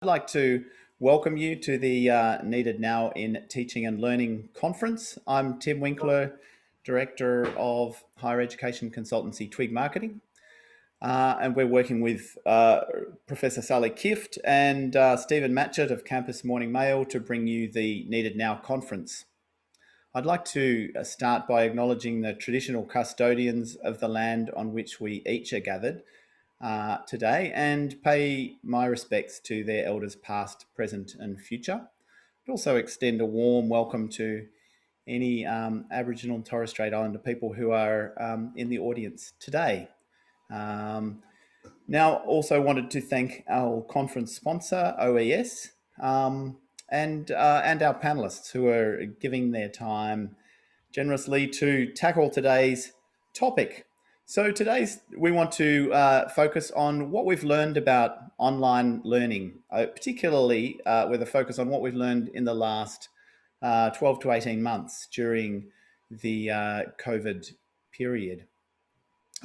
I'd like to welcome you to the Needed Now in Teaching and Learning conference. I'm Tim Winkler, Director of Higher Education Consultancy Twig Marketing, and we're working with Professor Sally Kift and Stephen Matchett of Campus Morning Mail to bring you the Needed Now conference. I'd like to start by acknowledging the traditional custodians of the land on which we each are gathered today and pay my respects to their elders past, present and future. I'd also extend a warm welcome to any Aboriginal and Torres Strait Islander people who are in the audience today. Now, also wanted to thank our conference sponsor, OES, and our panelists who are giving their time generously to tackle today's topic. So we want to focus on what we've learned about online learning, particularly with a focus on what we've learned in the last 12 to 18 months during the COVID period.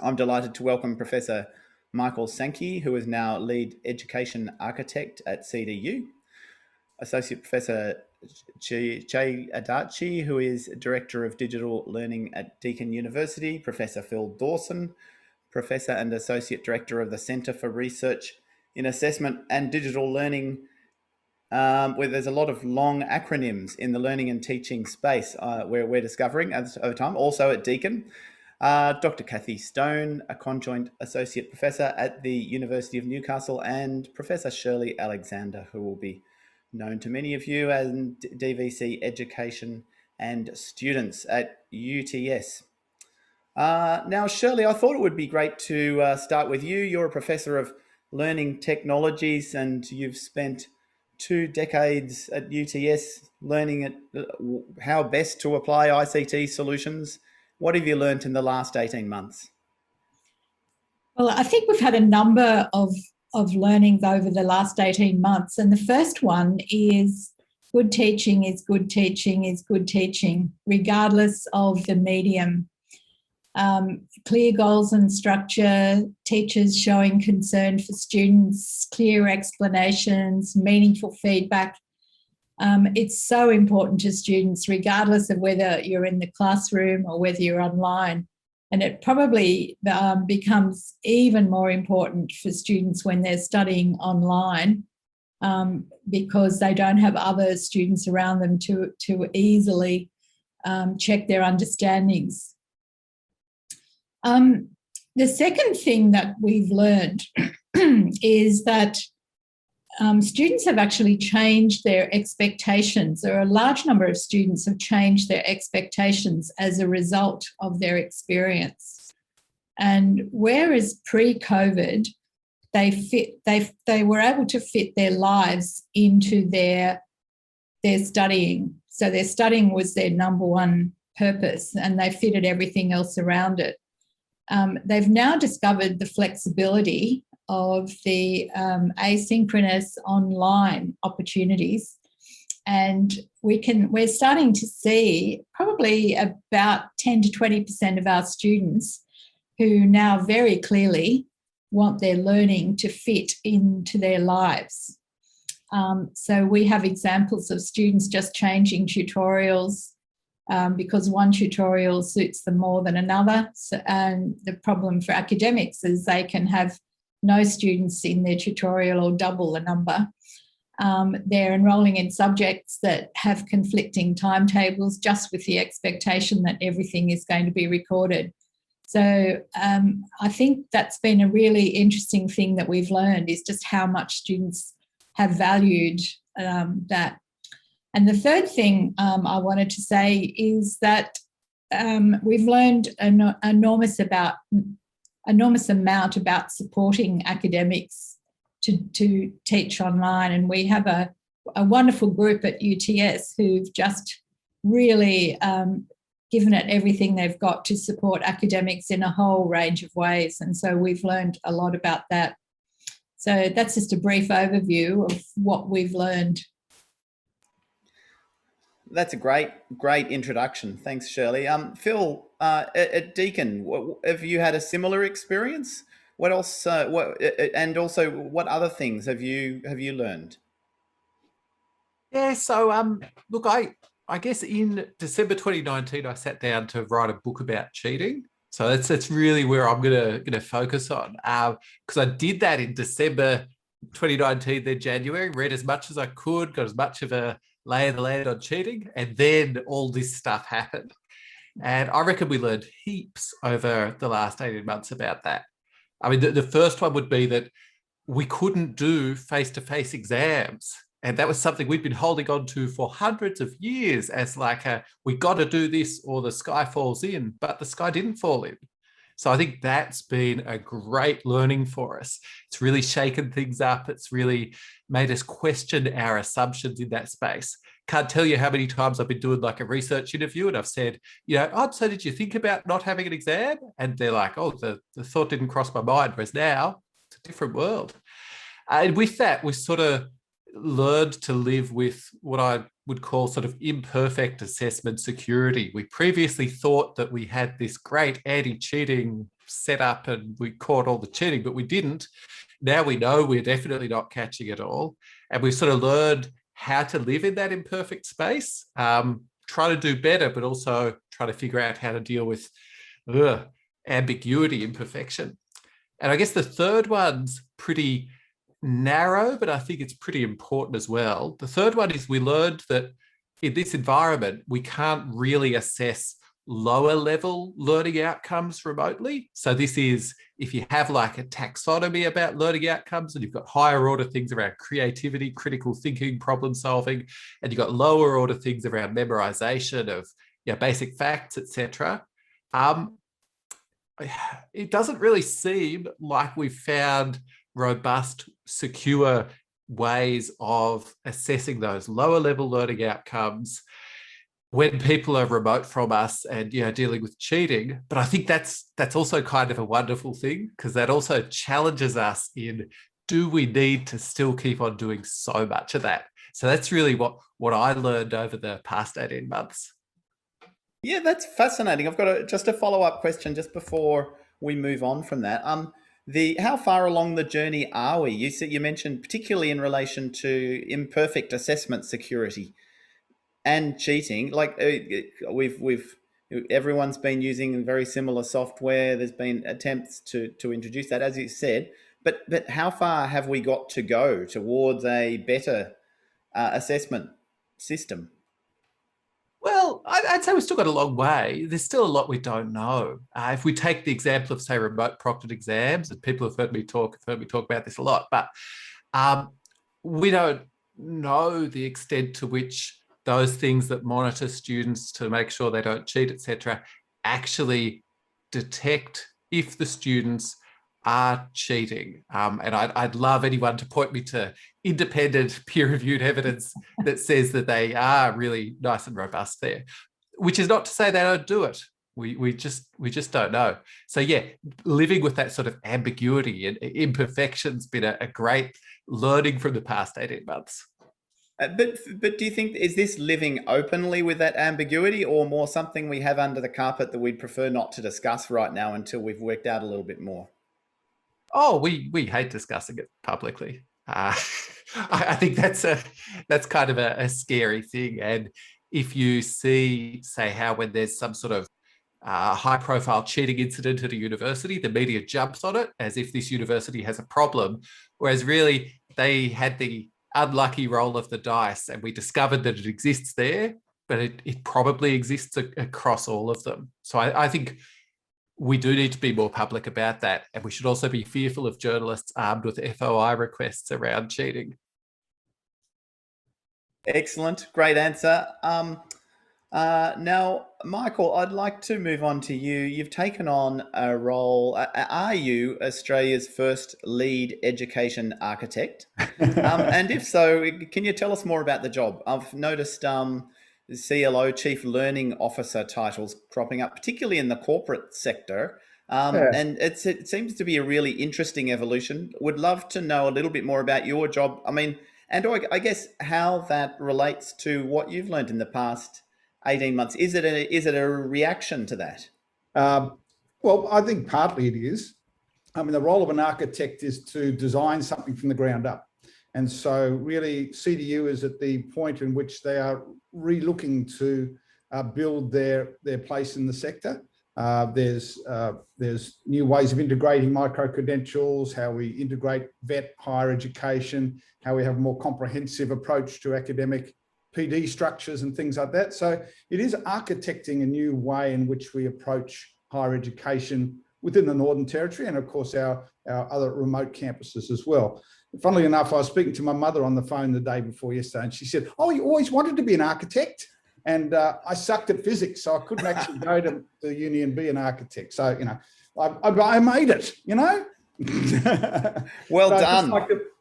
I'm delighted to welcome Professor Michael Sankey, who is now Lead Education Architect at CDU, Associate Professor Che Adachi, who is Director of Digital Learning at Deakin University, Professor Phil Dawson, Professor and Associate Director of the Centre for Research in Assessment and Digital Learning, where there's a lot of long acronyms in the learning and teaching space where we're discovering over time, also at Deakin. Dr. Kathy Stone, a conjoint Associate Professor at the University of Newcastle, and Professor Shirley Alexander, who will be known to many of you as DVC Education and Students at UTS. Now, Shirley, I thought it would be great to start with you. You're a Professor of Learning Technologies and you've spent 2 decades at UTS learning how best to apply ICT solutions. What have you learnt in the last 18 months? Well, I think we've had a number of learnings over the last 18 months. And the first one is good teaching is good teaching is good teaching, regardless of the medium. Clear goals and structure, teachers showing concern for students, clear explanations, meaningful feedback. It's so important to students, regardless of whether you're in the classroom or whether you're online. And it probably becomes even more important for students when they're studying online because they don't have other students around them to easily check their understandings. The second thing that we've learned is that students have actually changed their expectations, or a large number of students have changed their expectations as a result of their experience. And whereas pre-COVID, they were able to fit their lives into their studying. So their studying was their number one purpose, and they fitted everything else around it. They've now discovered the flexibility of the asynchronous online opportunities, and we're starting to see probably about 10 to 20% of our students who now very clearly want their learning to fit into their lives. So we have examples of students just changing tutorials because one tutorial suits them more than another. And the problem for academics is they can have no students in their tutorial or double the number. They're enrolling in subjects that have conflicting timetables just with the expectation that everything is going to be recorded. So I think that's been a really interesting thing that we've learned, is just how much students have valued that. And the third thing I wanted to say is that we've learned an enormous amount about supporting academics to teach online. And we have a wonderful group at UTS who've just really given it everything they've got to support academics in a whole range of ways. And so we've learned a lot about that. So that's just a brief overview of what we've learned. That's a great introduction. Thanks, Shirley. Phil, at Deakin, have you had a similar experience? What else? And also, what other things have you learned? Yeah, so look, I guess in December 2019, I sat down to write a book about cheating. So that's really where I'm gonna focus on. Because I did that in December 2019, then January, read as much as I could, got as much of a lay of the land on cheating, and then all this stuff happened. And I reckon we learned heaps over the last 18 months about that. I mean, the first one would be that we couldn't do face-to-face exams. And that was something we'd been holding on to for hundreds of years as like we got to do this or the sky falls in, but the sky didn't fall in. So I think that's been a great learning for us. It's really shaken things up. It's really made us question our assumptions in that space. Can't tell you how many times I've been doing like a research interview and I've said, oh, so did you think about not having an exam? And they're like, oh, the thought didn't cross my mind. Whereas now it's a different world. And with that, we sort of learned to live with what I would call sort of imperfect assessment security. We previously thought that we had this great anti-cheating setup and we caught all the cheating, but we didn't. Now we know we're definitely not catching it all. And we've sort of learned how to live in that imperfect space, try to do better, but also try to figure out how to deal with ambiguity, imperfection. And I guess the third one's pretty narrow, but I think it's pretty important as well. The third one is we learned that in this environment, we can't really assess lower level learning outcomes remotely. So this is if you have like a taxonomy about learning outcomes and you've got higher order things around creativity, critical thinking, problem solving, and you've got lower order things around memorization of basic facts, etc. It doesn't really seem like we've found robust, secure ways of assessing those lower level learning outcomes when people are remote from us and dealing with cheating. But I think that's also kind of a wonderful thing, because that also challenges us in, do we need to still keep on doing so much of that? So that's really what I learned over the past 18 months. Yeah, that's fascinating. I've got just a follow-up question just before we move on from that. How far along the journey are we? You mentioned particularly in relation to imperfect assessment security and cheating. Like we've everyone's been using very similar software. There's been attempts to introduce that, as you said. But how far have we got to go towards a better assessment system? Well, I'd say we've still got a long way. There's still a lot we don't know. If we take the example of, say, remote proctored exams, and people have heard me talk about this a lot, but we don't know the extent to which those things that monitor students to make sure they don't cheat, etc., actually detect if the students are cheating. And I'd love anyone to point me to independent peer-reviewed evidence that says that they are really nice and robust there, which is not to say they don't do it. We just don't know. So yeah, living with that sort of ambiguity and imperfection's been a great learning from the past 18 months. But do you think, is this living openly with that ambiguity, or more something we have under the carpet that we'd prefer not to discuss right now until we've worked out a little bit more? Oh, we hate discussing it publicly. I think that's kind of a scary thing. And if you see, say, how when there's some sort of high-profile cheating incident at a university, the media jumps on it as if this university has a problem, whereas really they had the unlucky roll of the dice, and we discovered that it exists there, but it probably exists across all of them. So I think we do need to be more public about that. And we should also be fearful of journalists armed with FOI requests around cheating. Excellent. Great answer. Now, Michael, I'd like to move on to you. You've taken on a role. Are you Australia's first lead education architect? And if so, can you tell us more about the job? I've noticed CLO, Chief Learning Officer titles cropping up, particularly in the corporate sector. And it seems to be a really interesting evolution. Would love to know a little bit more about your job. I mean, and I guess how that relates to what you've learned in the past 18 months. Is it a reaction to that? Well, I think partly it is. I mean, the role of an architect is to design something from the ground up. And so really CDU is at the point in which they are re-looking to build their place in the sector. There's new ways of integrating micro-credentials, how we integrate vet higher education, how we have a more comprehensive approach to academic PD structures and things like that. So it is architecting a new way in which we approach higher education within the Northern Territory and of course our other remote campuses as well. Funnily enough, I was speaking to my mother on the phone the day before yesterday and she said, "Oh, you always wanted to be an architect?" And I sucked at physics, so I couldn't actually go to the uni and be an architect. So, you know, I made it, you know? Well done.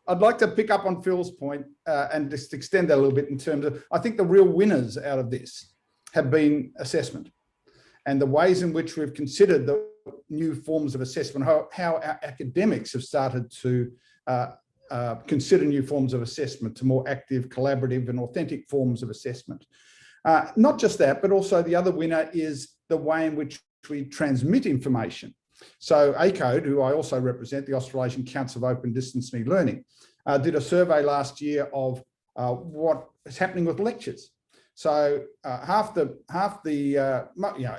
I'd like to pick up on Phil's point and just extend that a little bit in terms of, I think the real winners out of this have been assessment and the ways in which we've considered the new forms of assessment, how our academics have started to consider new forms of assessment to more active, collaborative and authentic forms of assessment. Not just that, but also the other winner is the way in which we transmit information. So ACODE, who I also represent, the Australasian Council of Open Distance e-Learning, did a survey last year of what is happening with lectures. So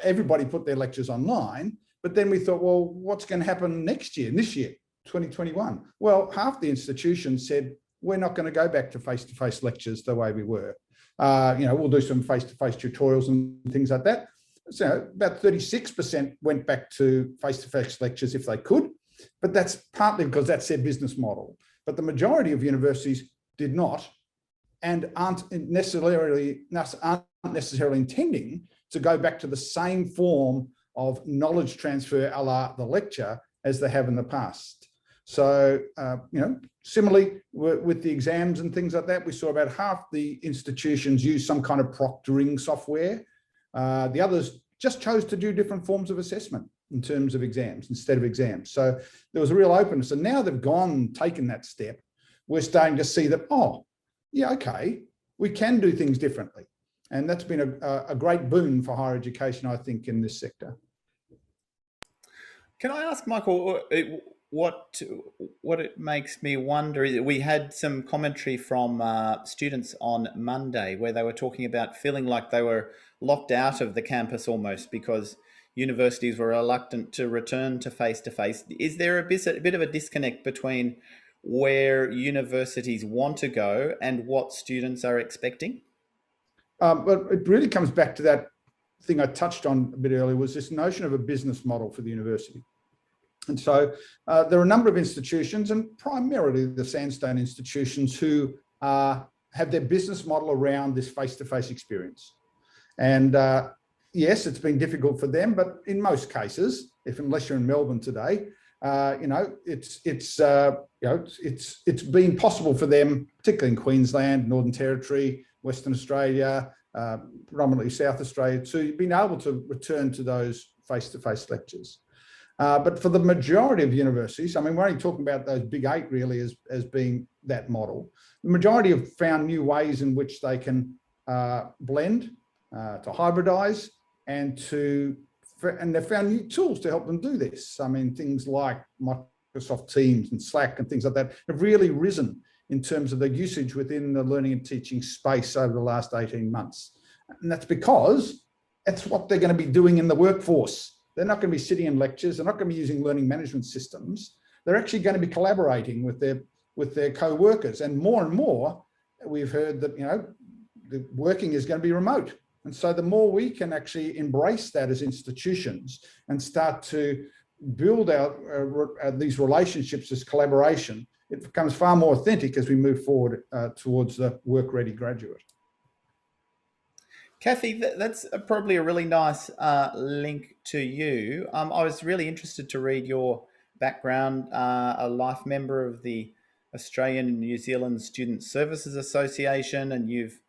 everybody put their lectures online, but then we thought, well, what's going to happen next year, this year, 2021? Well, half the institutions said, we're not going to go back to face-to-face lectures the way we were. We'll do some face-to-face tutorials and things like that. So about 36% went back to face-to-face lectures if they could, but that's partly because that's their business model. But the majority of universities did not and aren't necessarily intending to go back to the same form of knowledge transfer a la the lecture as they have in the past. So, similarly with the exams and things like that, we saw about half the institutions use some kind of proctoring software. The others just chose to do different forms of assessment in terms of exams instead of exams. So there was a real openness. And now they've taken that step, we're starting to see that, oh, yeah, okay, we can do things differently. And that's been a great boon for higher education, I think, in this sector. Can I ask, Michael, what it makes me wonder is we had some commentary from students on Monday where they were talking about feeling like they were locked out of the campus almost because universities were reluctant to return to face-to-face. Is there a bit of a disconnect between where universities want to go and what students are expecting? But it really comes back to that thing I touched on a bit earlier, was this notion of a business model for the university. And so there are a number of institutions, and primarily the Sandstone institutions, who have their business model around this face-to-face experience. And yes, it's been difficult for them, but in most cases, unless you're in Melbourne today, it's been possible for them, particularly in Queensland, Northern Territory, Western Australia, predominantly South Australia, to being able to return to those face-to-face lectures. But for the majority of universities, I mean, we're only talking about those big 8 really as being that model. The majority have found new ways in which they can blend, to hybridize, and they've found new tools to help them do this. I mean, things like Microsoft Teams and Slack and things like that have really risen in terms of the usage within the learning and teaching space over the last 18 months. And that's because that's what they're going to be doing in the workforce. They're not going to be sitting in lectures. They're not going to be using learning management systems. They're actually going to be collaborating with their co-workers. And more, we've heard that, the working is going to be remote. And so the more we can actually embrace that as institutions and start to build out these relationships as collaboration, it becomes far more authentic as we move forward towards the work-ready graduate. Kathy, that's probably a really nice link to you. I was really interested to read your background, a life member of the Australian and New Zealand Student Services Association, and you've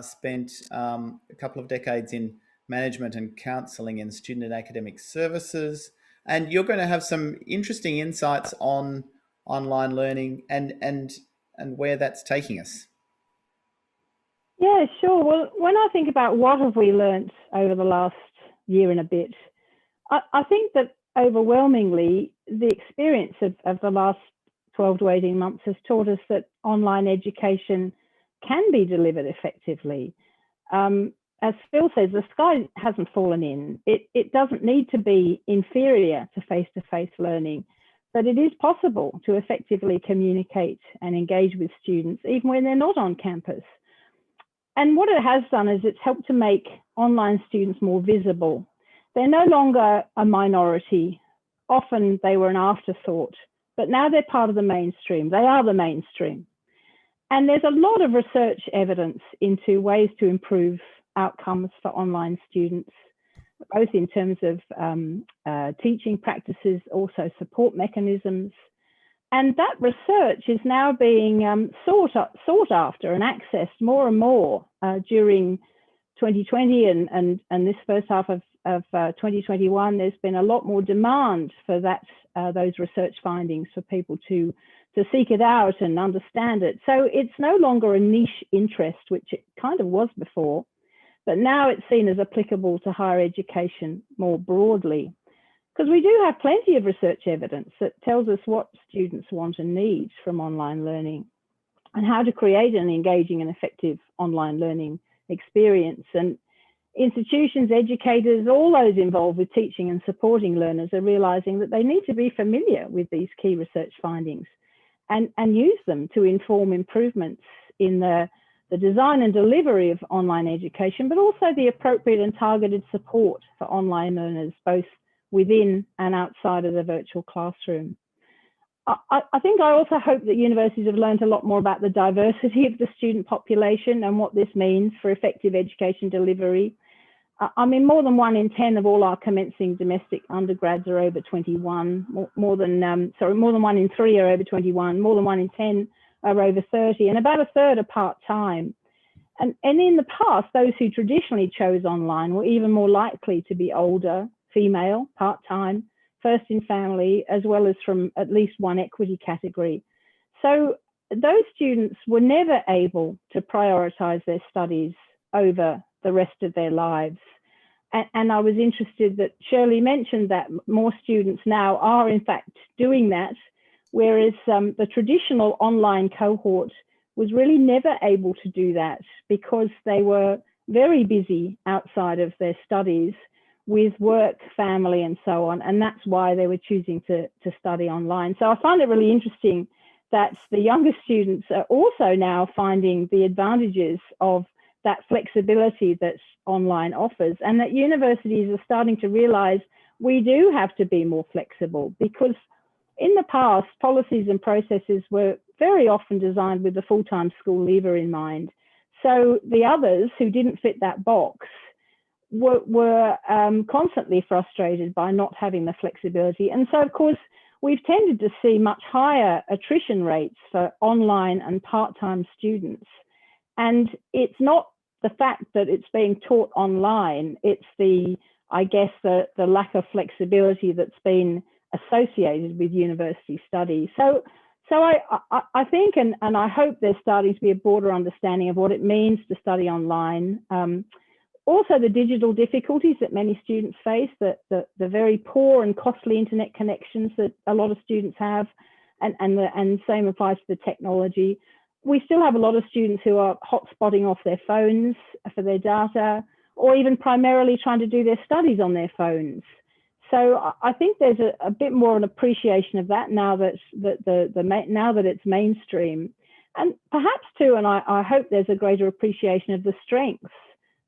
spent a couple of decades in management and counselling in student and academic services. And you're going to have some interesting insights on online learning and where that's taking us. Yeah, sure. Well, when I think about what have we learnt over the last year and a bit, I think that overwhelmingly the experience of the last 12 to 18 months has taught us that online education can be delivered effectively. As Phil says, the sky hasn't fallen in. It doesn't need to be inferior to face-to-face learning, but it is possible to effectively communicate and engage with students even when they're not on campus. And what it has done is it's helped to make online students more visible. They're no longer a minority. Often they were an afterthought, but now they're part of the mainstream. They are the mainstream. And there's a lot of research evidence into ways to improve outcomes for online students, both in terms of teaching practices, also support mechanisms. And that research is now being sought after and accessed more and more during 2020 and this first half of 2021. There's been a lot more demand for those research findings for people to seek it out and understand it. So it's no longer a niche interest, which it kind of was before, but now it's seen as applicable to higher education more broadly. Because we do have plenty of research evidence that tells us what students want and need from online learning and how to create an engaging and effective online learning experience. And institutions, educators, all those involved with teaching and supporting learners are realizing that they need to be familiar with these key research findings and use them to inform improvements in the design and delivery of online education, but also the appropriate and targeted support for online learners, both within and outside of the virtual classroom. I think I also hope that universities have learned a lot more about the diversity of the student population and what this means for effective education delivery. I mean, more than 1 in 10 of all our commencing domestic undergrads are over 21, more than 1 in 3 are over 21, more than 1 in 10 are over 30, and about a third are part-time. And in the past, those who traditionally chose online were even more likely to be older, female, part-time, first in family, as well as from at least one equity category. So those students were never able to prioritize their studies over the rest of their lives. And I was interested that Shirley mentioned that more students now are in fact doing that, whereas the traditional online cohort was really never able to do that because they were very busy outside of their studies with work, family, and so on. And that's why they were choosing to study online. So I find it really interesting that the younger students are also now finding the advantages of that flexibility that online offers, and that universities are starting to realize we do have to be more flexible, because in the past, policies and processes were very often designed with the full-time school leaver in mind. So the others who didn't fit that box were constantly frustrated by not having the flexibility. And so, of course, we've tended to see much higher attrition rates for online and part-time students. And it's not the fact that it's being taught online, it's the lack of flexibility that's been associated with university study. So I think, and I hope there's starting to be a broader understanding of what it means to study online. Also the digital difficulties that many students face, the very poor and costly internet connections that a lot of students have, and same applies to the technology. We still have a lot of students who are hotspotting off their phones for their data, or even primarily trying to do their studies on their phones. So I think there's a bit more an appreciation of that now that now that it's mainstream, and perhaps too, and I hope there's a greater appreciation of the strengths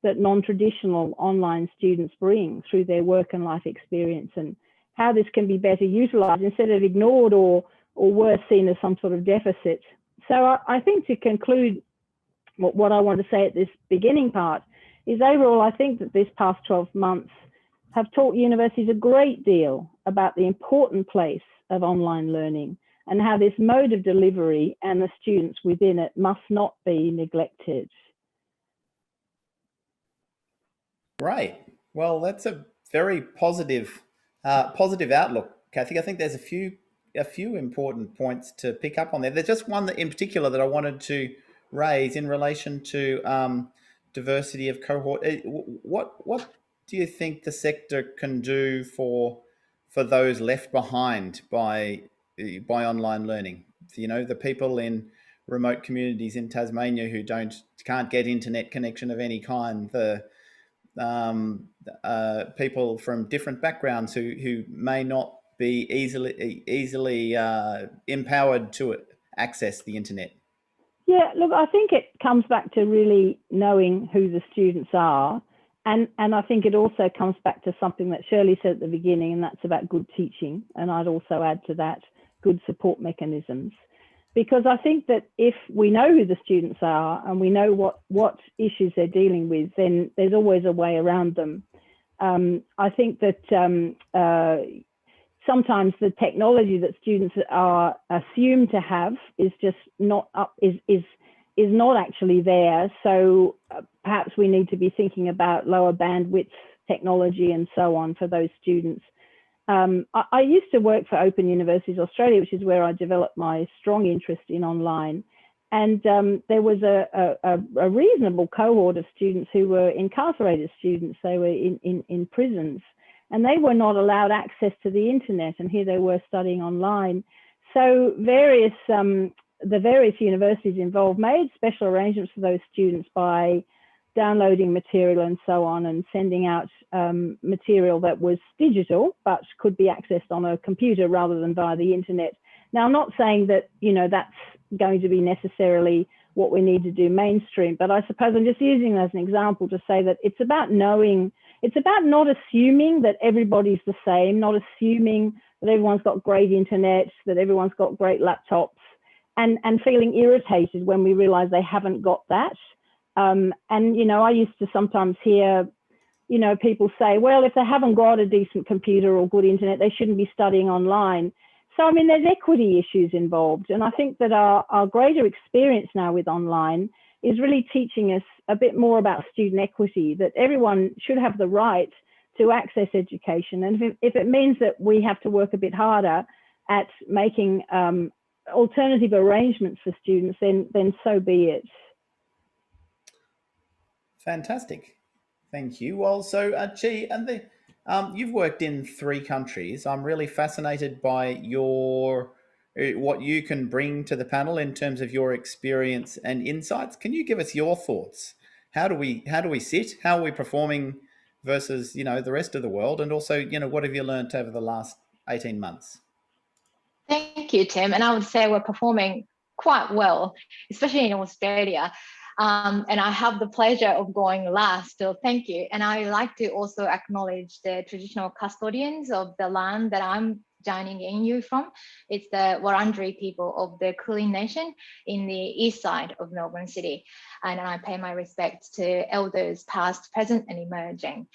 that non-traditional online students bring through their work and life experience, and how this can be better utilized instead of ignored or worse, seen as some sort of deficit. So I think, to conclude, what I want to say at this beginning part is, overall, I think that this past 12 months have taught universities a great deal about the important place of online learning and how this mode of delivery and the students within it must not be neglected. Great. Well, that's a very positive outlook, Kathy. I think there's a few important points to pick up on there. There's just one in particular that I wanted to raise in relation to diversity of cohort. What do you think the sector can do for those left behind by online learning? the people in remote communities in Tasmania who can't get internet connection of any kind, the people from different backgrounds who may not be easily empowered to access the internet. Yeah, look, I think it comes back to really knowing who the students are. And I think it also comes back to something that Shirley said at the beginning, and that's about good teaching. And I'd also add to that good support mechanisms. Because I think that if we know who the students are and we know what issues they're dealing with, then there's always a way around them. I think that sometimes the technology that students are assumed to have is just not up, is not actually there. So perhaps we need to be thinking about lower bandwidth technology and so on for those students. I used to work for Open Universities Australia, which is where I developed my strong interest in online. And there was a reasonable cohort of students who were incarcerated students. They were in prisons, and they were not allowed access to the internet. And here they were studying online. So the various universities involved made special arrangements for those students by downloading material and so on, and sending out material that was digital but could be accessed on a computer rather than via the internet. Now, I'm not saying that that's going to be necessarily what we need to do mainstream, but I suppose I'm just using it as an example to say that it's about knowing, it's about not assuming that everybody's the same, not assuming that everyone's got great internet, that everyone's got great laptops, and feeling irritated when we realize they haven't got that. And, I used to sometimes hear, people say, well, if they haven't got a decent computer or good internet, they shouldn't be studying online. So, there's equity issues involved. And I think that our greater experience now with online is really teaching us a bit more about student equity, that everyone should have the right to access education. And if it means that we have to work a bit harder at making alternative arrangements for students, then so be it. Fantastic. Thank you. Well, so Chi, and you've worked in 3 countries. I'm really fascinated by what you can bring to the panel in terms of your experience and insights. Can you give us your thoughts? How do we sit? How are we performing versus the rest of the world? And also, what have you learned over the last 18 months? Thank you, Tim. And I would say we're performing quite well, especially in Australia. And I have the pleasure of going last, so thank you. And I like to also acknowledge the traditional custodians of the land that I'm joining in you from. It's the Wurundjeri people of the Kulin Nation in the east side of Melbourne City. And I pay my respects to elders past, present, and emerging.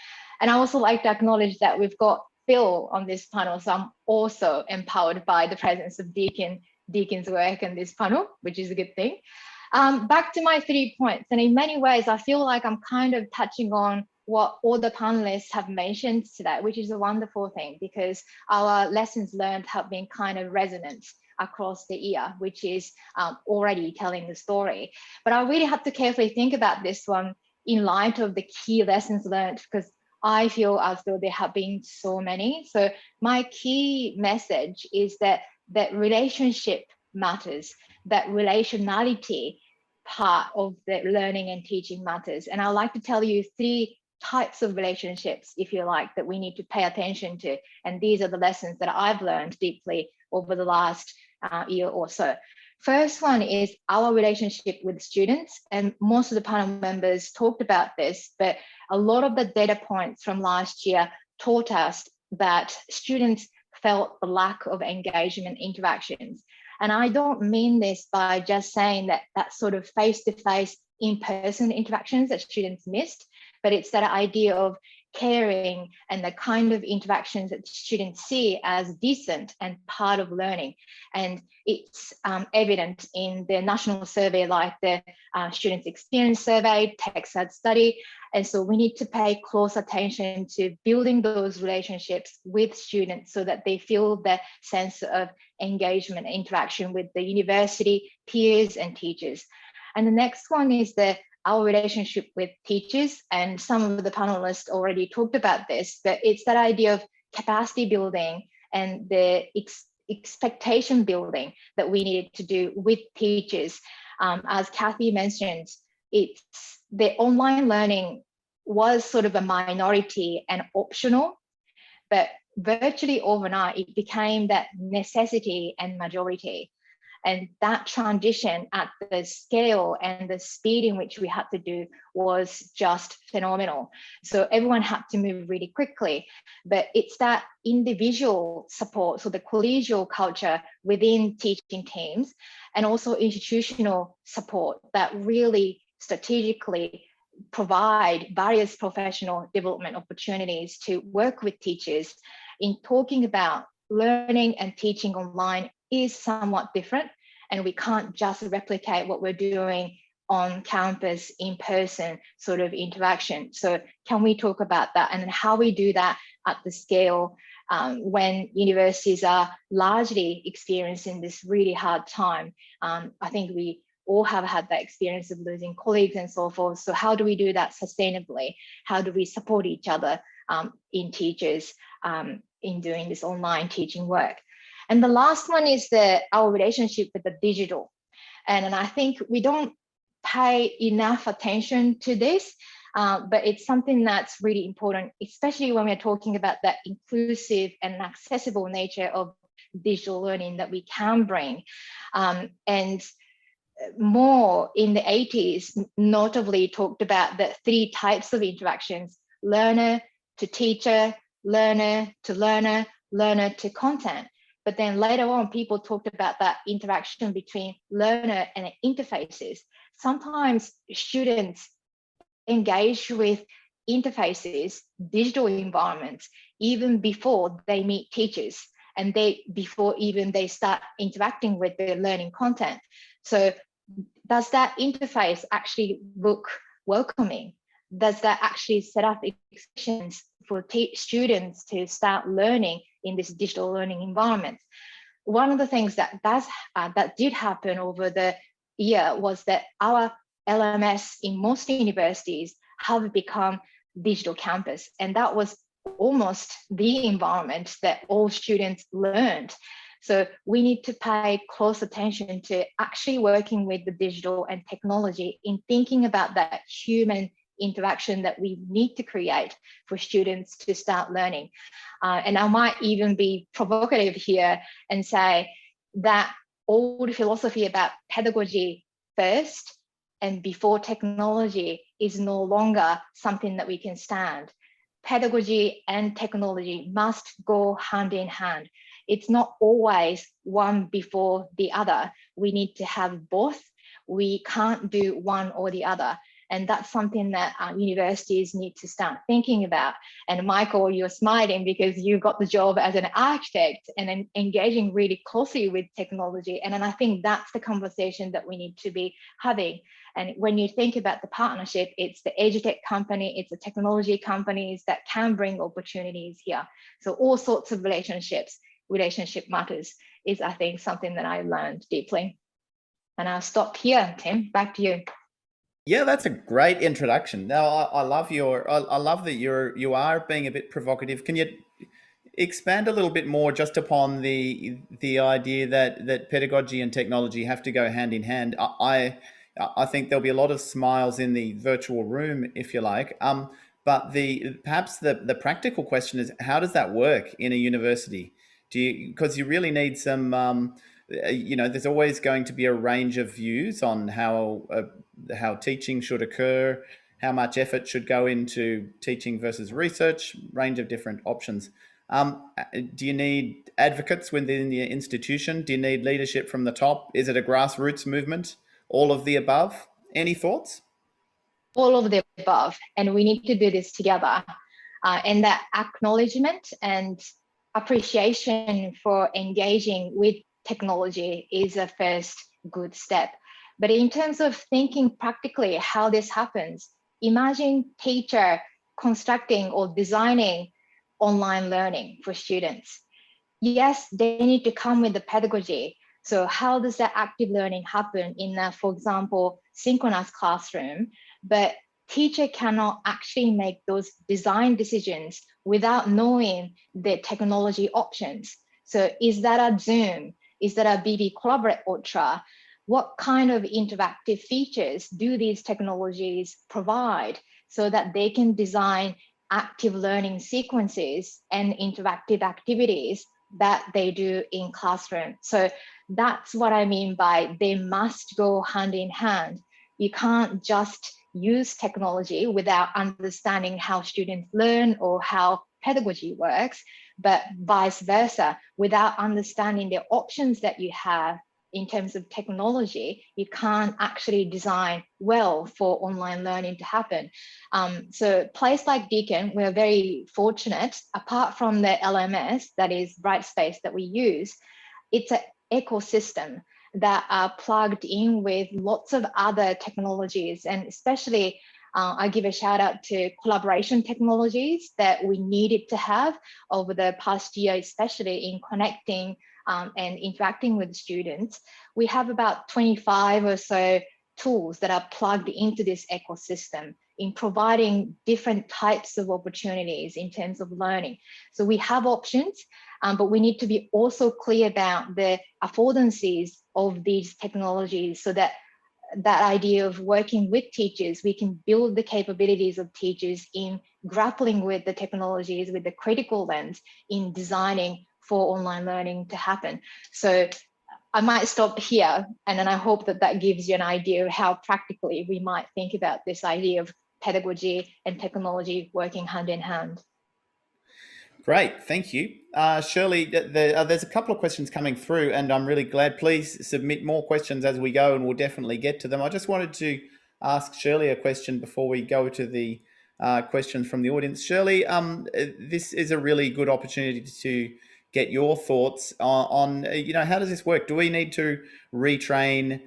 And I also like to acknowledge that we've got Phil on this panel, so I'm also empowered by the presence of Deacon's work in this panel, which is a good thing. Back to my 3 points, and in many ways, I feel like I'm kind of touching on what all the panelists have mentioned today, which is a wonderful thing, because our lessons learned have been kind of resonant across the year, which is already telling the story. But I really have to carefully think about this one in light of the key lessons learned, because I feel as though there have been so many. So my key message is that relationship matters, that relationality part of the learning and teaching matters. And I'd like to tell you 3 types of relationships, if you like, that we need to pay attention to. And these are the lessons that I've learned deeply over the last year or so. First one is our relationship with students, and most of the panel members talked about this, but a lot of the data points from last year taught us that students felt the lack of engagement interactions. And I don't mean this by just saying that sort of face-to-face in-person interactions that students missed, but it's that idea of caring and the kind of interactions that students see as decent and part of learning. And it's evident in the national survey like the Students' Experience Survey, TechSAD study. And so we need to pay close attention to building those relationships with students so that they feel the sense of engagement and interaction with the university, peers, and teachers. And the next one is our relationship with teachers, and some of the panelists already talked about this, but it's that idea of capacity building and the expectation building that we needed to do with teachers. As Kathy mentioned, it's the online learning was sort of a minority and optional, but virtually overnight, it became that necessity and majority. And that transition at the scale and the speed in which we had to do was just phenomenal. So everyone had to move really quickly, but it's that individual support, so the collegial culture within teaching teams, and also institutional support that really strategically provide various professional development opportunities to work with teachers in talking about learning and teaching online is somewhat different, and we can't just replicate what we're doing on campus in person sort of interaction. So can we talk about that and how we do that at the scale when universities are largely experiencing this really hard time? I think we all have had that experience of losing colleagues and so forth. So how do we do that sustainably? How do we support each other in teachers in doing this online teaching work? And the last one is our relationship with the digital. And I think we don't pay enough attention to this, but it's something that's really important, especially when we're talking about that inclusive and accessible nature of digital learning that we can bring. And more in the 80s, notably talked about the 3 types of interactions: learner to teacher, learner to learner, learner to content. But then later on, people talked about that interaction between learner and interfaces. Sometimes students engage with interfaces, digital environments, even before they meet teachers and before even they start interacting with the learning content. So does that interface actually look welcoming? Does that actually set up expectations for students to start learning in this digital learning environment? One of the things that did happen over the year was that our LMS in most universities have become digital campus, and that was almost the environment that all students learned. So we need to pay close attention to actually working with the digital and technology in thinking about that human interaction that we need to create for students to start learning. And I might even be provocative here and say that old philosophy about pedagogy first and before technology is no longer something that we can stand. Pedagogy and technology must go hand in hand. It's not always one before the other. We need to have both. We can't do one or the other. And that's something that universities need to start thinking about. And Michael, you're smiling because you got the job as an architect and engaging really closely with technology. And then I think that's the conversation that we need to be having. And when you think about the partnership, it's the edutech company, it's the technology companies that can bring opportunities here. So all sorts of relationship matters is, I think, something that I learned deeply. And I'll stop here. Tim, back to you. Yeah, that's a great introduction. Now, I love I love that you are being a bit provocative. Can you expand a little bit more just upon the idea that pedagogy and technology have to go hand in hand? I think there'll be a lot of smiles in the virtual room, if you like. But perhaps the practical question is, how does that work in a university? Because you really need some. There's always going to be a range of views on how teaching should occur, how much effort should go into teaching versus research, range of different options. Do you need advocates within the institution? Do you need leadership from the top? Is it a grassroots movement? All of the above? Any thoughts? All of the above, and we need to do this together. And that acknowledgement and appreciation for engaging with technology is a first good step. But in terms of thinking practically how this happens, imagine teacher constructing or designing online learning for students. Yes, they need to come with the pedagogy. So how does that active learning happen in a, for example, synchronous classroom? But teacher cannot actually make those design decisions without knowing the technology options. So is that a Zoom? Is that a BB Collaborate Ultra? What kind of interactive features do these technologies provide so that they can design active learning sequences and interactive activities that they do in classroom? So that's what I mean by they must go hand in hand. You can't just use technology without understanding how students learn or how pedagogy works, but vice versa. Without understanding the options that you have in terms of technology, you can't actually design well for online learning to happen. So a place like Deakin, we're very fortunate, apart from the LMS, that is Brightspace that we use, it's an ecosystem that are plugged in with lots of other technologies, and especially I give a shout out to collaboration technologies that we needed to have over the past year, especially in connecting and interacting with students. We have about 25 or so tools that are plugged into this ecosystem in providing different types of opportunities in terms of learning. So we have options, but we need to be also clear about the affordances of these technologies, so that that idea of working with teachers, we can build the capabilities of teachers in grappling with the technologies with the critical lens in designing for online learning to happen. So I might stop here, and then I hope that that gives you an idea of how practically we might think about this idea of pedagogy and technology working hand in hand. Great, thank you. Shirley, there's a couple of questions coming through, and I'm really glad. Please submit more questions as we go, and we'll definitely get to them. I just wanted to ask Shirley a question before we go to the questions from the audience. Shirley, this is a really good opportunity to get your thoughts on how does this work? Do we need to retrain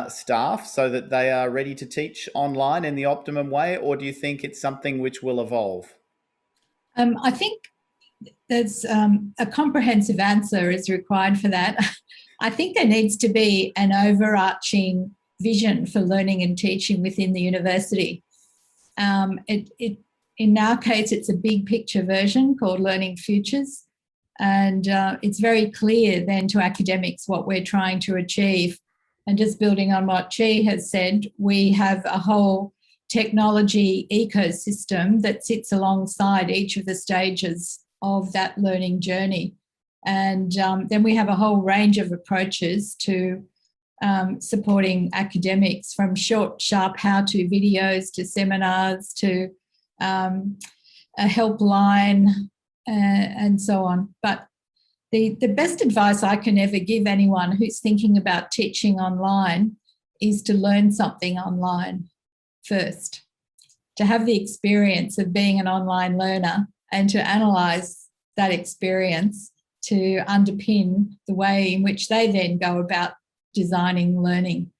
staff so that they are ready to teach online in the optimum way, or do you think it's something which will evolve? I think there's a comprehensive answer is required for that. I think there needs to be an overarching vision for learning and teaching within the university. In our case, it's a big picture version called Learning Futures. And it's very clear then to academics what we're trying to achieve. And just building on what Chi has said, we have a whole technology ecosystem that sits alongside each of the stages of that learning journey. And then we have a whole range of approaches to supporting academics, from short, sharp how-to videos to seminars to a helpline and so on. But the best advice I can ever give anyone who's thinking about teaching online is to learn something online first, to have the experience of being an online learner and to analyse that experience to underpin the way in which they then go about designing learning.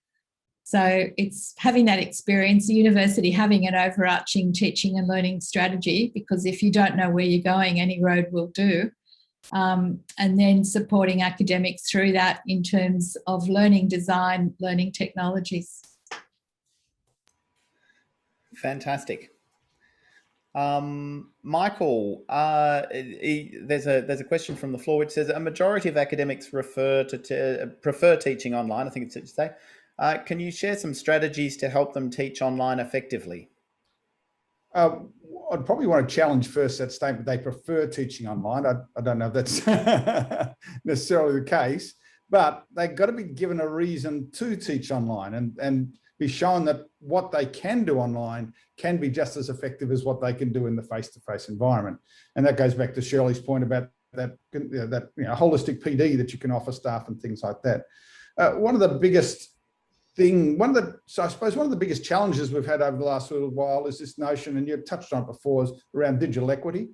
So it's having that experience, the university having an overarching teaching and learning strategy, because if you don't know where you're going, any road will do. And then supporting academics through that in terms of learning design, learning technologies. Fantastic. Michael, there's a question from the floor which says a majority of academics prefer teaching online. I think it's to say. Can you share some strategies to help them teach online effectively? I'd probably want to challenge first that statement. They prefer teaching online. I don't know if that's necessarily the case, but they've got to be given a reason to teach online and be shown that what they can do online can be just as effective as what they can do in the face-to-face environment. And that goes back to Shirley's point about that holistic PD that you can offer staff and things like that. One of the biggest challenges we've had over the last little while is this notion, and you've touched on it before, is around digital equity,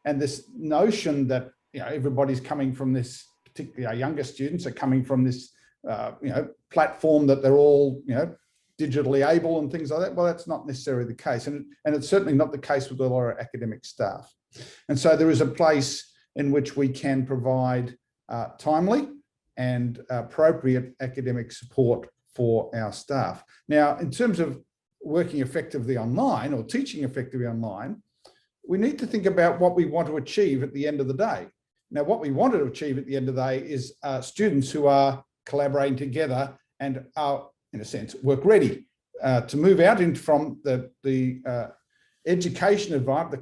and this notion that everybody's coming from this, particularly our younger students are coming from this platform that they're all digitally able and things like that. Well, that's not necessarily the case, and it's certainly not the case with a lot of academic staff. And so there is a place in which we can provide timely and appropriate academic support for our staff. Now, in terms of working effectively online or teaching effectively online, we need to think about what we want to achieve at the end of the day. Now, what we want to achieve at the end of the day is students who are collaborating together and are, in a sense, work ready to move out from the education environment,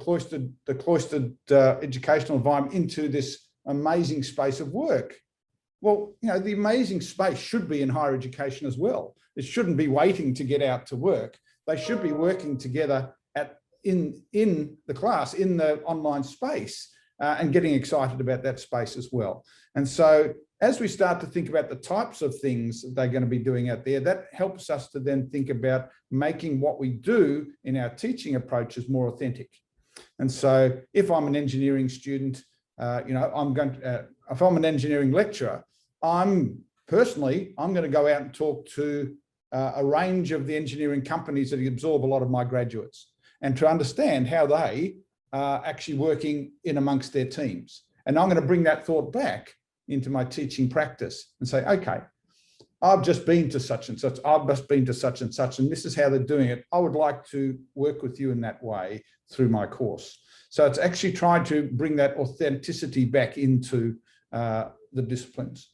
the cloistered educational environment, into this amazing space of work. Well, you know, the amazing space should be in higher education as well. It shouldn't be waiting to get out to work. They should be working together in the class, in the online space, and getting excited about that space as well. And so as we start to think about the types of things that they're going to be doing out there, that helps us to then think about making what we do in our teaching approaches more authentic. And so if I'm an engineering student, you know, if I'm an engineering lecturer, I'm going to go out and talk to a range of the engineering companies that absorb a lot of my graduates, and to understand how they are actually working in amongst their teams. And I'm going to bring that thought back into my teaching practice and say, okay, I've just been to such and such, I've just been to such and such, and this is how they're doing it. I would like to work with you in that way through my course. So it's actually trying to bring that authenticity back into the disciplines.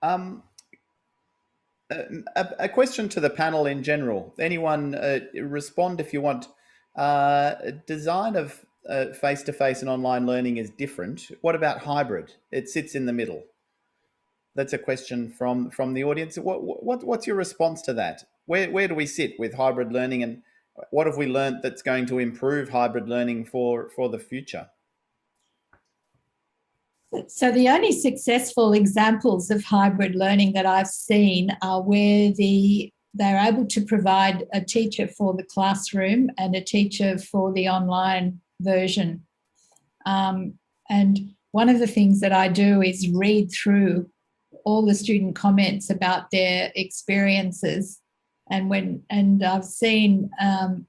A question to the panel in general. Anyone respond if you want. Design of face-to-face and online learning is different. What about hybrid? It sits in the middle. That's a question from the audience. What's your response to that? Where do we sit with hybrid learning, and what have we learned that's going to improve hybrid learning for the future? So the only successful examples of hybrid learning that I've seen are where they're able to provide a teacher for the classroom and a teacher for the online version. And one of the things that I do is read through all the student comments about their experiences, and I've seen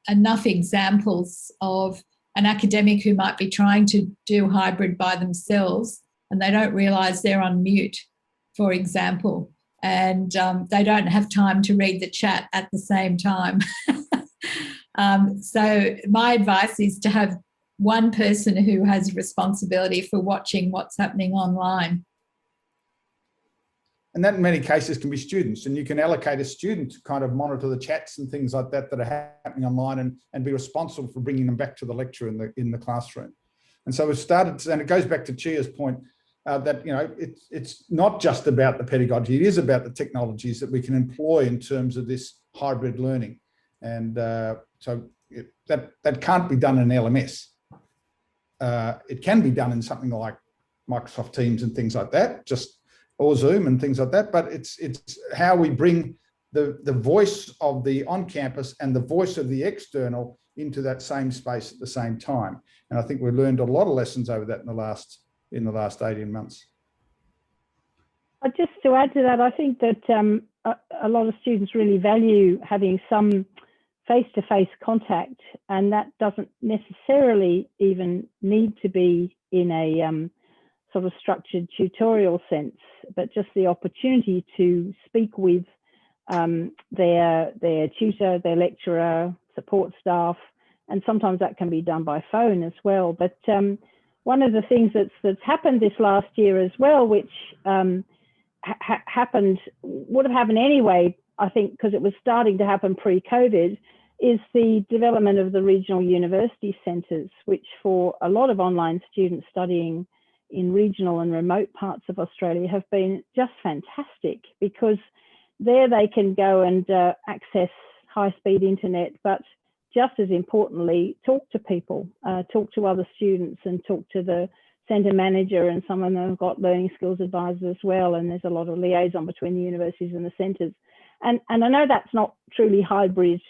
enough examples of an academic who might be trying to do hybrid by themselves and they don't realise they're on mute, for example, and they don't have time to read the chat at the same time. So my advice is to have one person who has responsibility for watching what's happening online. And that in many cases can be students, and you can allocate a student to kind of monitor the chats and things like that that are happening online, and be responsible for bringing them back to the lecture in the classroom. And so we've started, and it goes back to Chia's point, that, you know, it's not just about the pedagogy, it is about the technologies that we can employ in terms of this hybrid learning. And so that can't be done in LMS. It can be done in something like Microsoft Teams and things like that, or Zoom and things like that, but it's how we bring the voice of the on-campus and the voice of the external into that same space at the same time. And I think we've learned a lot of lessons over that in the last 18 months. Just to add to that, I think that a lot of students really value having some face-to-face contact, and that doesn't necessarily even need to be in a sort of structured tutorial sense, but just the opportunity to speak with their tutor, their lecturer, support staff, and sometimes that can be done by phone as well. But one of the things that's happened this last year as well, which would have happened anyway, I think, because it was starting to happen pre-COVID, is the development of the regional university centres, which for a lot of online students studying in regional and remote parts of Australia have been just fantastic, because there they can go and access high-speed internet, but just as importantly, talk to people, talk to other students, and talk to the centre manager, and some of them have got learning skills advisors as well, and there's a lot of liaison between the universities and the centres. And I know that's not truly hybrid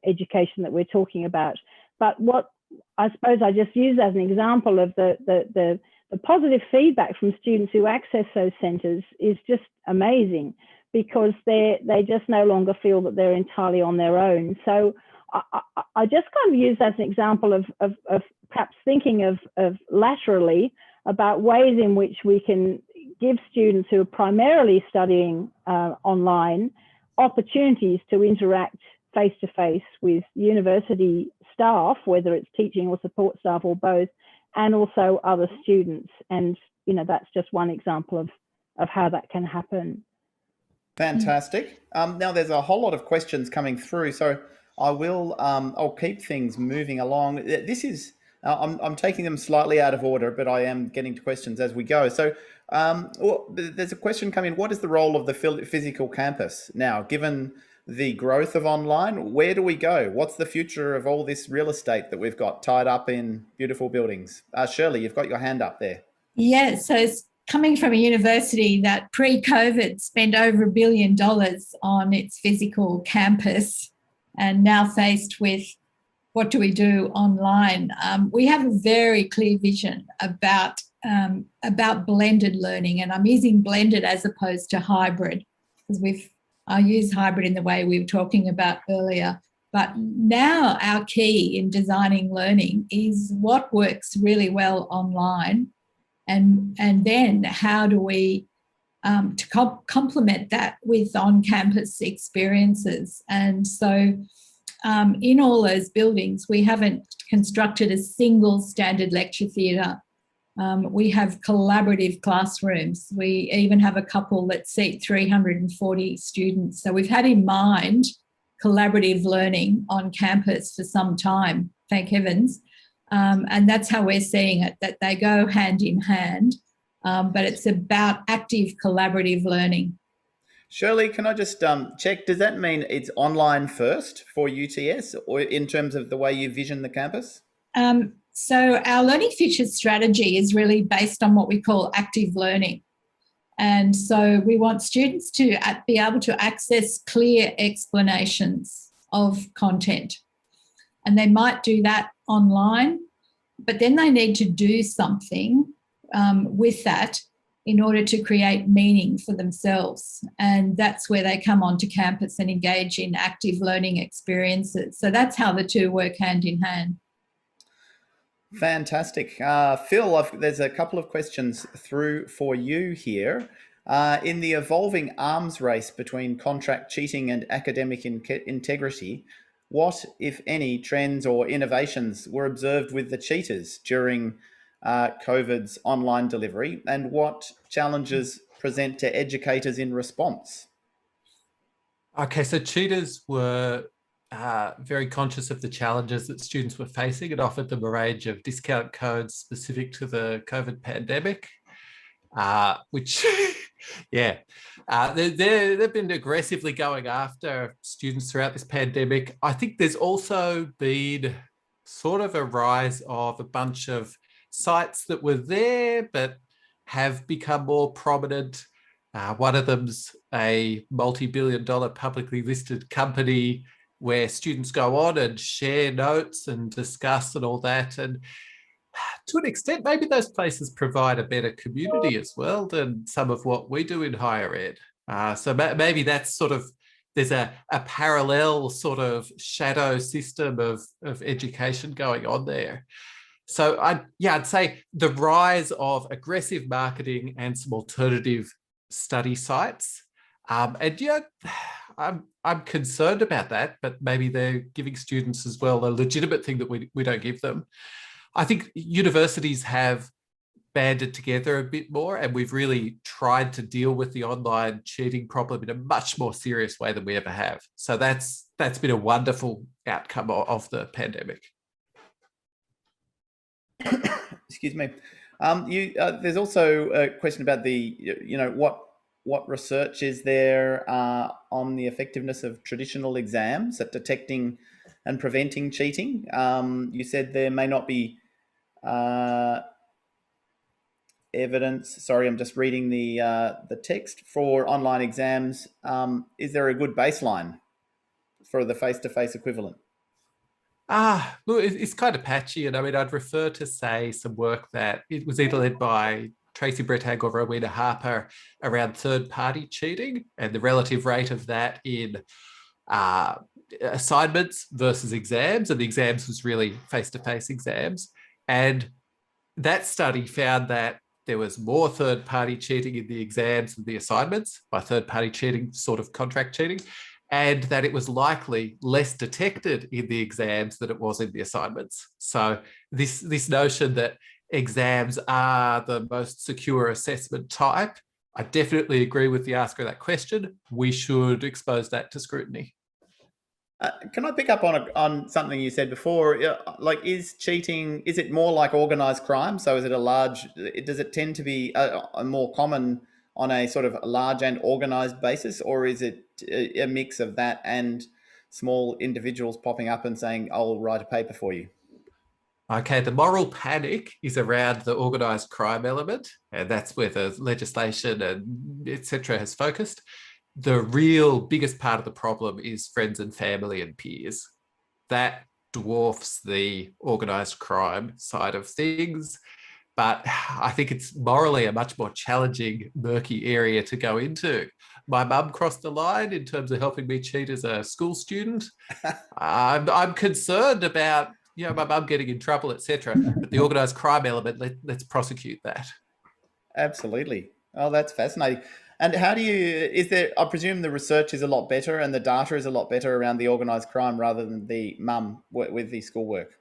education that we're talking about, but what I suppose I just use as an example of the positive feedback from students who access those centres is just amazing, because they just no longer feel that they're entirely on their own. So I just kind of use that as an example of perhaps thinking of laterally about ways in which we can give students who are primarily studying online opportunities to interact face-to-face with university staff, whether it's teaching or support staff or both, and also other students. And, that's just one example of how that can happen. Fantastic. Now there's a whole lot of questions coming through, so I'll keep things moving along. This is I'm taking them slightly out of order, but I am getting to questions as we go. So there's a question coming. What is the role of the physical campus now, given the growth of online? Where do we go? What's the future of all this real estate that we've got tied up in beautiful buildings? Shirley, you've got your hand up there. Yeah, so it's coming from a university that pre-COVID spent over $1 billion on its physical campus, and now faced with what do we do online? We have a very clear vision about blended learning, and I'm using blended as opposed to hybrid, because I use hybrid in the way we were talking about earlier. But now our key in designing learning is what works really well online, and then how do we to complement that with on-campus experiences. And so in all those buildings, we haven't constructed a single standard lecture theatre. We have collaborative classrooms. We even have a couple that seat 340 students. So we've had in mind collaborative learning on campus for some time, thank heavens. And that's how we're seeing it, that they go hand in hand, but it's about active collaborative learning. Shirley, can I just check, does that mean it's online first for UTS, or in terms of the way you vision the campus? So our Learning Futures strategy is really based on what we call active learning. And so we want students to be able to access clear explanations of content. And they might do that online, but then they need to do something with that in order to create meaning for themselves. And that's where they come onto campus and engage in active learning experiences. So that's how the two work hand in hand. Fantastic. Phil, there's a couple of questions through for you here. In the evolving arms race between contract cheating and academic integrity, what, if any, trends or innovations were observed with the cheaters during COVID's online delivery, and what challenges present to educators in response? Okay, so cheaters were very conscious of the challenges that students were facing and offered them a range of discount codes specific to the COVID pandemic, which, yeah, they've been aggressively going after students throughout this pandemic. I think there's also been sort of a rise of a bunch of sites that were there but have become more prominent. One of them's a multi-billion-dollar publicly listed company where students go on and share notes and discuss and all that. And to an extent, maybe those places provide a better community as well than some of what we do in higher ed. So maybe that's sort of, there's a parallel sort of shadow system of education going on there. So I'd say the rise of aggressive marketing and some alternative study sites. And yeah, I'm concerned about that, but maybe they're giving students as well a legitimate thing that we don't give them. I think universities have banded together a bit more, and we've really tried to deal with the online cheating problem in a much more serious way than we ever have. So that's been a wonderful outcome of the pandemic. Excuse me. There's also a question about what research is there on the effectiveness of traditional exams at detecting and preventing cheating. You said there may not be evidence. Sorry, I'm just reading the text for online exams. Is there a good baseline for the face-to-face equivalent? Look, it's kind of patchy, and I mean, I'd refer to, say, some work that it was either led by Tracy Brethag or Rowena Harper around third-party cheating and the relative rate of that in assignments versus exams, and the exams was really face-to-face exams. And that study found that there was more third-party cheating in the exams than the assignments. By third-party cheating, sort of contract cheating. and that it was likely less detected in the exams than it was in the assignments. So this notion that exams are the most secure assessment type, I definitely agree with the asker of that question. We should expose that to scrutiny. Can I pick up on something you said before? Like, is cheating, is it more like organised crime? So is it does it tend to be a more common on a sort of large and organised basis, or is it a mix of that and small individuals popping up and saying, I'll write a paper for you? Okay, the moral panic is around the organised crime element, and that's where the legislation and etc. has focused. The real biggest part of the problem is friends and family and peers. That dwarfs the organised crime side of things. But I think it's morally a much more challenging, murky area to go into. My mum crossed the line in terms of helping me cheat as a school student. I'm concerned about my mum getting in trouble, etc. But the organised crime element, let's prosecute that. Absolutely. Oh, that's fascinating. And how do I presume the research is a lot better and the data is a lot better around the organised crime rather than the mum with the schoolwork?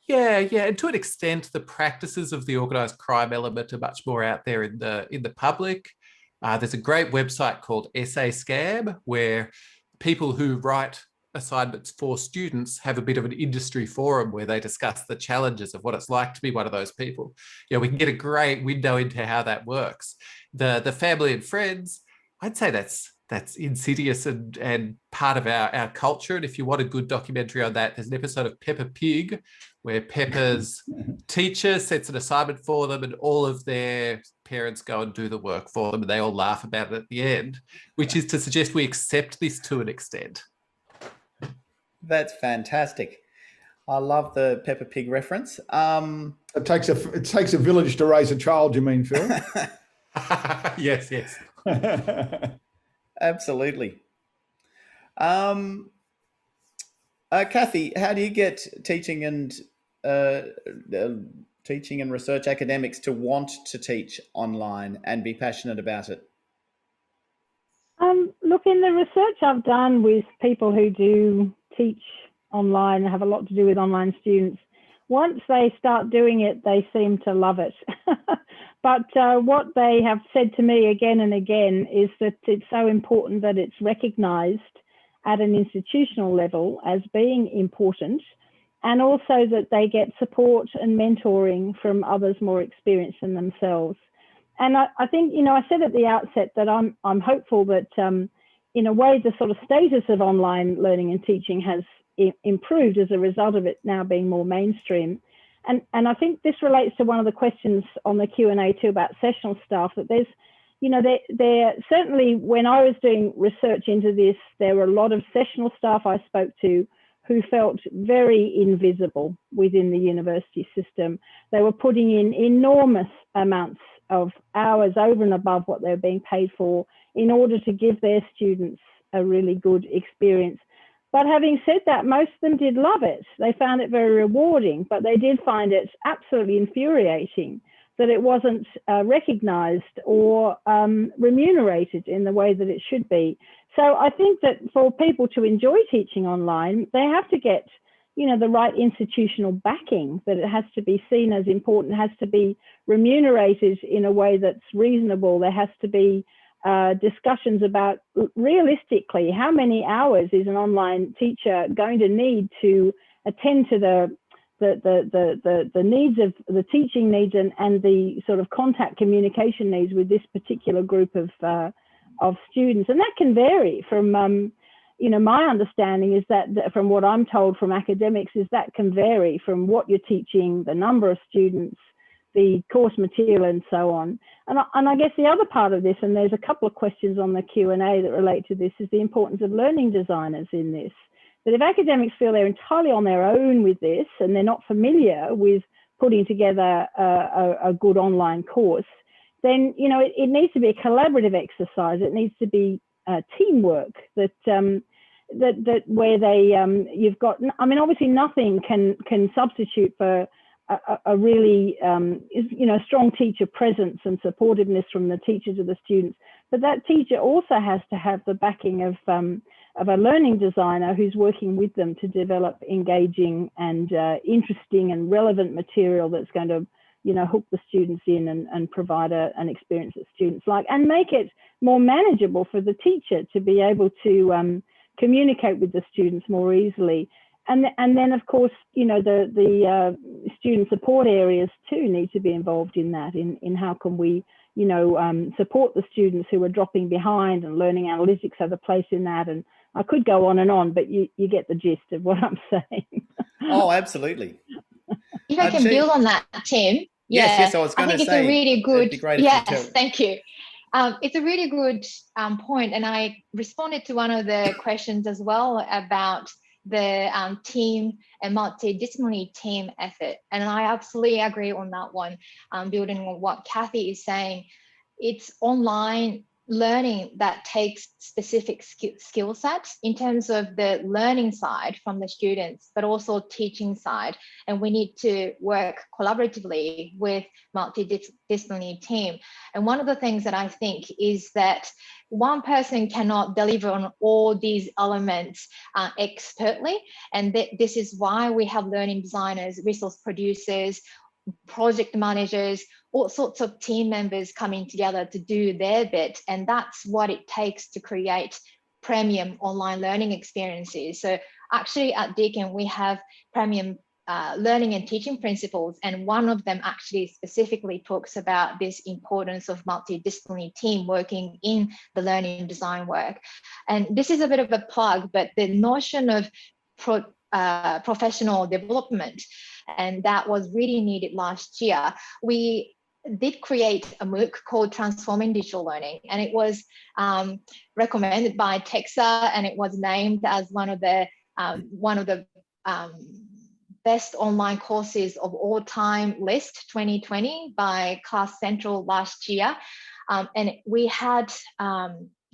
Yeah. And to an extent, the practices of the organised crime element are much more out there in the public. There's a great website called Essay Scam where people who write assignments for students have a bit of an industry forum where they discuss the challenges of what it's like to be one of those people. We can get a great window into how that works. The family and friends, I'd say that's insidious and part of our culture. And if you want a good documentary on that, there's an episode of Peppa Pig where Peppa's teacher sets an assignment for them and all of their parents go and do the work for them and they all laugh about it at the end, which is to suggest we accept this to an extent. That's fantastic. I love the Peppa Pig reference. It takes a village to raise a child, you mean, Phil? Yes. Absolutely. Kathy, how do you get teaching and research academics to want to teach online and be passionate about it? Look, in the research I've done with people who do teach online and have a lot to do with online students, once they start doing it, they seem to love it. But what they have said to me again and again is that it's so important that it's recognised at an institutional level as being important, and also that they get support and mentoring from others more experienced than themselves. And I think, I said at the outset that I'm hopeful that in a way the sort of status of online learning and teaching has improved as a result of it now being more mainstream. And I think this relates to one of the questions on the Q&A too about sessional staff, that there's, there certainly when I was doing research into this, there were a lot of sessional staff I spoke to who felt very invisible within the university system. They were putting in enormous amounts of hours over and above what they were being paid for in order to give their students a really good experience. But having said that, most of them did love it. They found it very rewarding, but they did find it absolutely infuriating that it wasn't recognised or remunerated in the way that it should be. So I think that for people to enjoy teaching online, they have to get, the right institutional backing, that it has to be seen as important, has to be remunerated in a way that's reasonable. There has to be discussions about realistically how many hours is an online teacher going to need to attend to the needs of the teaching needs and the sort of contact communication needs with this particular group of students. And that can vary from my understanding is that from what I'm told from academics is that can vary from what you're teaching, the number of students, the course material and so on. And I guess the other part of this, and there's a couple of questions on the Q&A that relate to this, is the importance of learning designers in this. That if academics feel they're entirely on their own with this and they're not familiar with putting together a good online course, then it needs to be a collaborative exercise. It needs to be teamwork that where they you've got. I mean, obviously nothing can substitute for a really strong teacher presence and supportiveness from the teacher to the students, but that teacher also has to have the backing of a learning designer who's working with them to develop engaging and interesting and relevant material that's going to, you know, hook the students in and provide an experience that students like, and make it more manageable for the teacher to be able to communicate with the students more easily. And then, of course, you know, the student support areas too need to be involved in that, in how can we, you know, support the students who are dropping behind, and learning analytics have a place in that. And I could go on, but you get the gist of what I'm saying. Oh, absolutely. If I can build on that, Tim. Yes, I was going to say, it's a really good, yes, thank you. It's a really good point. And I responded to one of the questions as well about the team and multidisciplinary team effort. And I absolutely agree on that one, building on what Kathy is saying. It's online learning that takes specific skill sets in terms of the learning side from the students, but also teaching side. And we need to work collaboratively with multidisciplinary team. And one of the things that I think is that one person cannot deliver on all these elements expertly. And this is why we have learning designers, resource producers, project managers, all sorts of team members coming together to do their bit. And that's what it takes to create premium online learning experiences. So actually at Deakin, we have premium learning and teaching principles. And one of them actually specifically talks about this importance of multidisciplinary team working in the learning design work. And this is a bit of a plug, but the notion of professional development, and that was really needed last year. We did create a MOOC called Transforming Digital Learning, and it was recommended by TEXA, and it was named as one of the best online courses of all time list 2020 by Class Central last year. And we had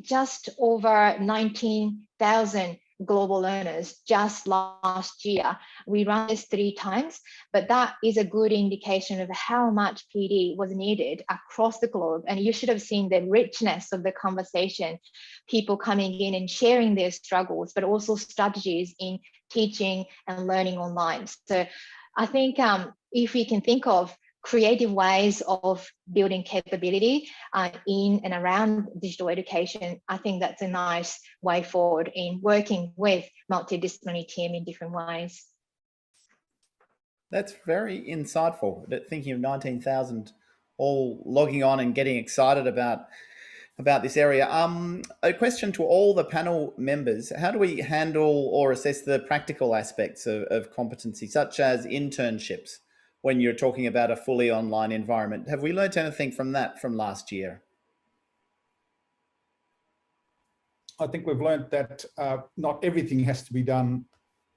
just over 19,000 global learners just last year. We ran this 3 times, but that is a good indication of how much PD was needed across the globe. And you should have seen the richness of the conversation, people coming in and sharing their struggles, but also strategies in teaching and learning online. So I think if we can think of creative ways of building capability in and around digital education, I think that's a nice way forward in working with multidisciplinary team in different ways. That's very insightful. Thinking of 19,000 all logging on and getting excited about this area. A question to all the panel members: how do we handle or assess the practical aspects of competency, such as internships, when you're talking about a fully online environment? Have we learned anything from that from last year? I think we've learned that not everything has to be done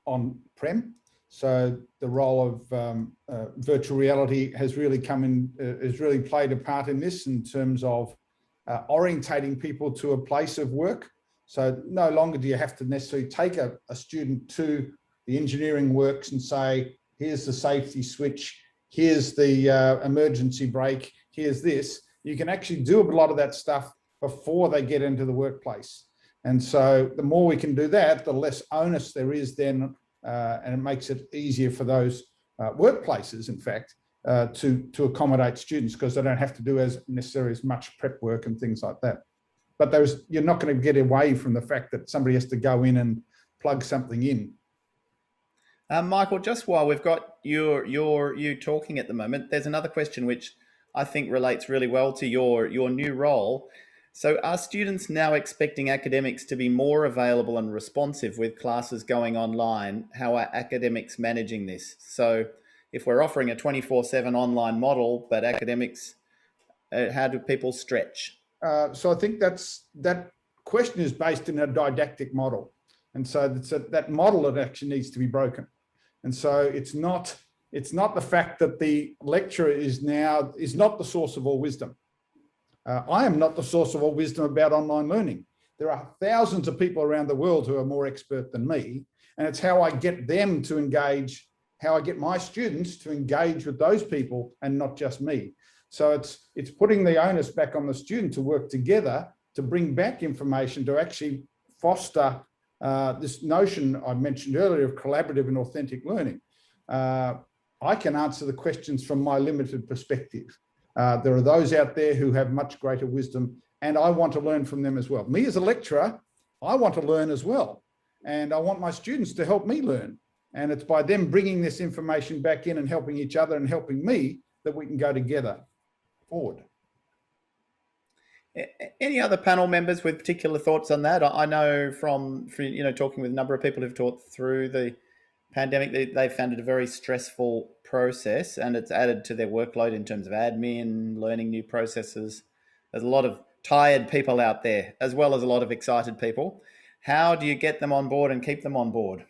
on-prem. So the role of virtual reality has really has really played a part in this, in terms of orientating people to a place of work. So no longer do you have to necessarily take a student to the engineering works and say, here's the safety switch, here's the emergency brake, here's this. You can actually do a lot of that stuff before they get into the workplace. And so the more we can do that, the less onus there is then, and it makes it easier for those workplaces, in fact, to accommodate students, because they don't have to do as necessarily as much prep work and things like that. But you're not going to get away from the fact that somebody has to go in and plug something in. Michael, just while we've got you talking at the moment, there's another question which I think relates really well to your new role. So are students now expecting academics to be more available and responsive with classes going online? How are academics managing this? So if we're offering a 24/7 online model, but academics, how do people stretch? So I think that question is based in a didactic model. And so that model that actually needs to be broken. And so it's not the fact that the lecturer is not the source of all wisdom. I am not the source of all wisdom about online learning. There are thousands of people around the world who are more expert than me. And it's how I get them to engage, how I get my students to engage with those people and not just me. So it's putting the onus back on the student to work together to bring back information, to actually foster this notion I mentioned earlier of collaborative and authentic learning. I can answer the questions from my limited perspective. There are those out there who have much greater wisdom, and I want to learn from them as well. Me as a lecturer, I want to learn as well. And I want my students to help me learn. And it's by them bringing this information back in and helping each other and helping me that we can go together forward. Any other panel members with particular thoughts on that? I know from talking with a number of people who've taught through the pandemic, they've found it a very stressful process, and it's added to their workload in terms of admin, learning new processes. There's a lot of tired people out there, as well as a lot of excited people. How do you get them on board and keep them on board?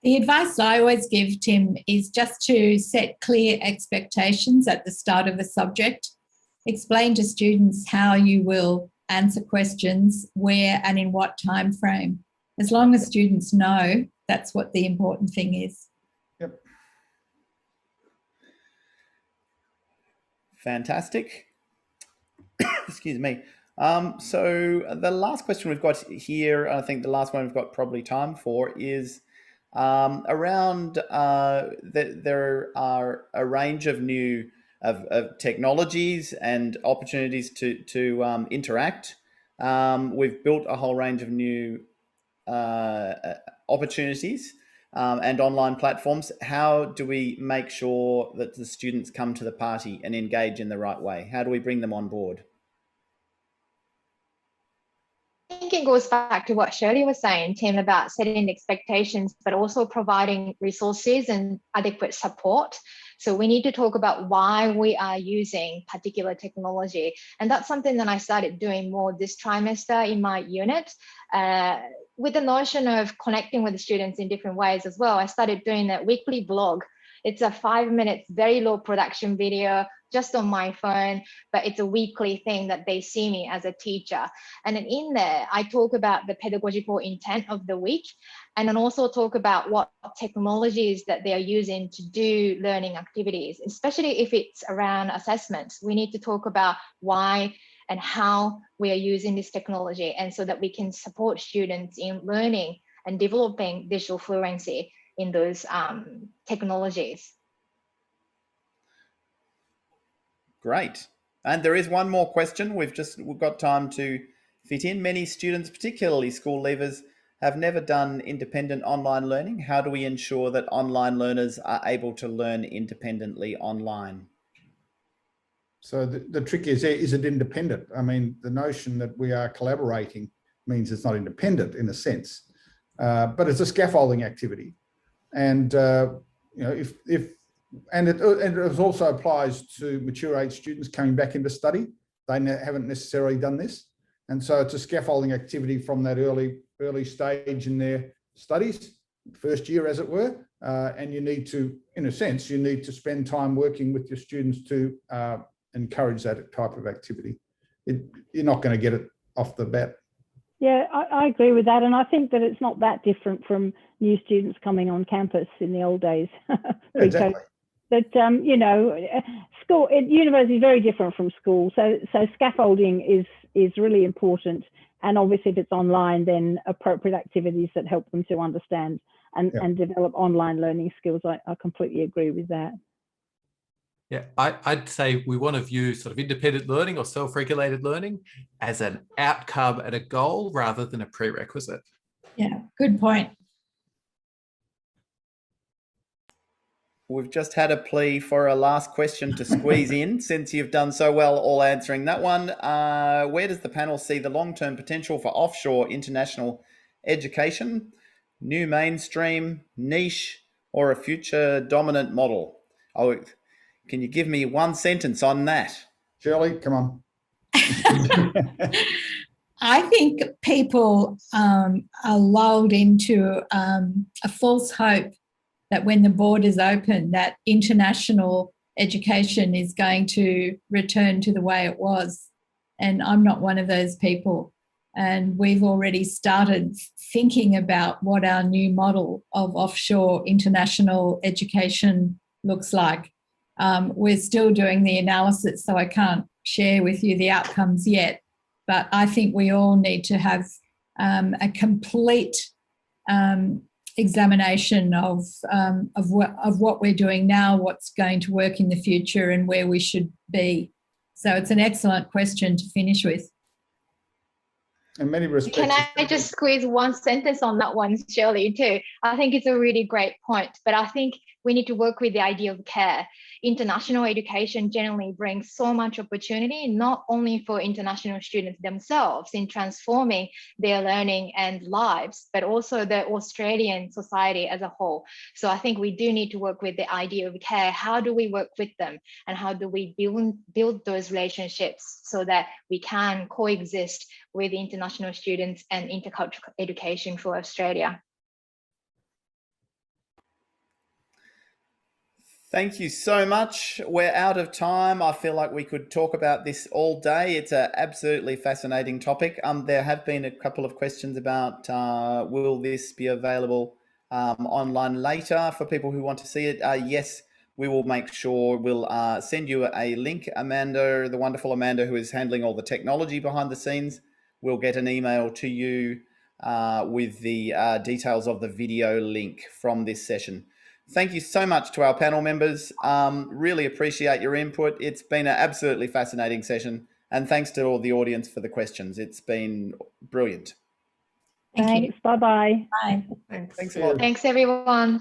The advice I always give, Tim, is just to set clear expectations at the start of a subject. Explain to students how you will answer questions, where and in what time frame. As long as students know, that's what the important thing is. Yep. Fantastic. Excuse me. So the last question we've got here, I think the last one we've got probably time for, is around there are a range of new of technologies and opportunities to interact. We've built a whole range of new opportunities and online platforms. How do we make sure that the students come to the party and engage in the right way? How do we bring them on board? I think it goes back to what Shirley was saying, Tim, about setting expectations, but also providing resources and adequate support. So we need to talk about why we are using particular technology. And that's something that I started doing more this trimester in my unit. With the notion of connecting with the students in different ways as well, I started doing a weekly blog. It's a 5 minute, very low production video, just on my phone, but it's a weekly thing that they see me as a teacher. And then in there, I talk about the pedagogical intent of the week, and then also talk about what technologies that they are using to do learning activities, especially if it's around assessments. We need to talk about why and how we are using this technology, and so that we can support students in learning and developing digital fluency in those technologies. Great. And there is one more question we've got time to fit in. Many students, particularly school leavers, have never done independent online learning. How do we ensure that online learners are able to learn independently online? So the trick is it independent? I mean, the notion that we are collaborating means it's not independent in a sense, but it's a scaffolding activity. And it also applies to mature age students coming back into study. They haven't necessarily done this. And so it's a scaffolding activity from that early stage in their studies, first year as it were. And you need to, in a sense, you need to spend time working with your students to encourage that type of activity. You're not going to get it off the bat. Yeah, I agree with that. And I think that it's not that different from new students coming on campus in the old days. Exactly. But, university is very different from school. So scaffolding is really important. And obviously if it's online, then appropriate activities that help them to understand and develop online learning skills. I completely agree with that. Yeah, I'd say we want to view sort of independent learning or self-regulated learning as an outcome and a goal rather than a prerequisite. Yeah, good point. We've just had a plea for a last question to squeeze in, since you've done so well all answering that one. Where does the panel see the long-term potential for offshore international education? New mainstream, niche, or a future dominant model? Oh, can you give me one sentence on that? Shirley, come on. I think people are lulled into a false hope that when the borders open, that international education is going to return to the way it was. And I'm not one of those people. And we've already started thinking about what our new model of offshore international education looks like. We're still doing the analysis, so I can't share with you the outcomes yet. But I think we all need to have a complete examination of what we're doing now, what's going to work in the future, and where we should be. So it's an excellent question to finish with. In many respects. Can I just squeeze one sentence on that one, Shirley, too? I think it's a really great point, but I think we need to work with the idea of care. International education generally brings so much opportunity, not only for international students themselves in transforming their learning and lives, but also the Australian society as a whole. So I think we do need to work with the idea of care. How do we work with them? And how do we build those relationships so that we can coexist with international students and intercultural education for Australia? Thank you so much. We're out of time. I feel like we could talk about this all day. It's an absolutely fascinating topic. There have been a couple of questions about will this be available online later for people who want to see it? Yes, we will make sure we'll send you a link. Amanda, the wonderful Amanda, who is handling all the technology behind the scenes, will get an email to you with the details of the video link from this session. Thank you so much to our panel members. Really appreciate your input. It's been an absolutely fascinating session. And thanks to all the audience for the questions. It's been brilliant. Thank you. Thanks. Bye-bye. Bye. Thanks. Thanks a lot. Thanks, everyone.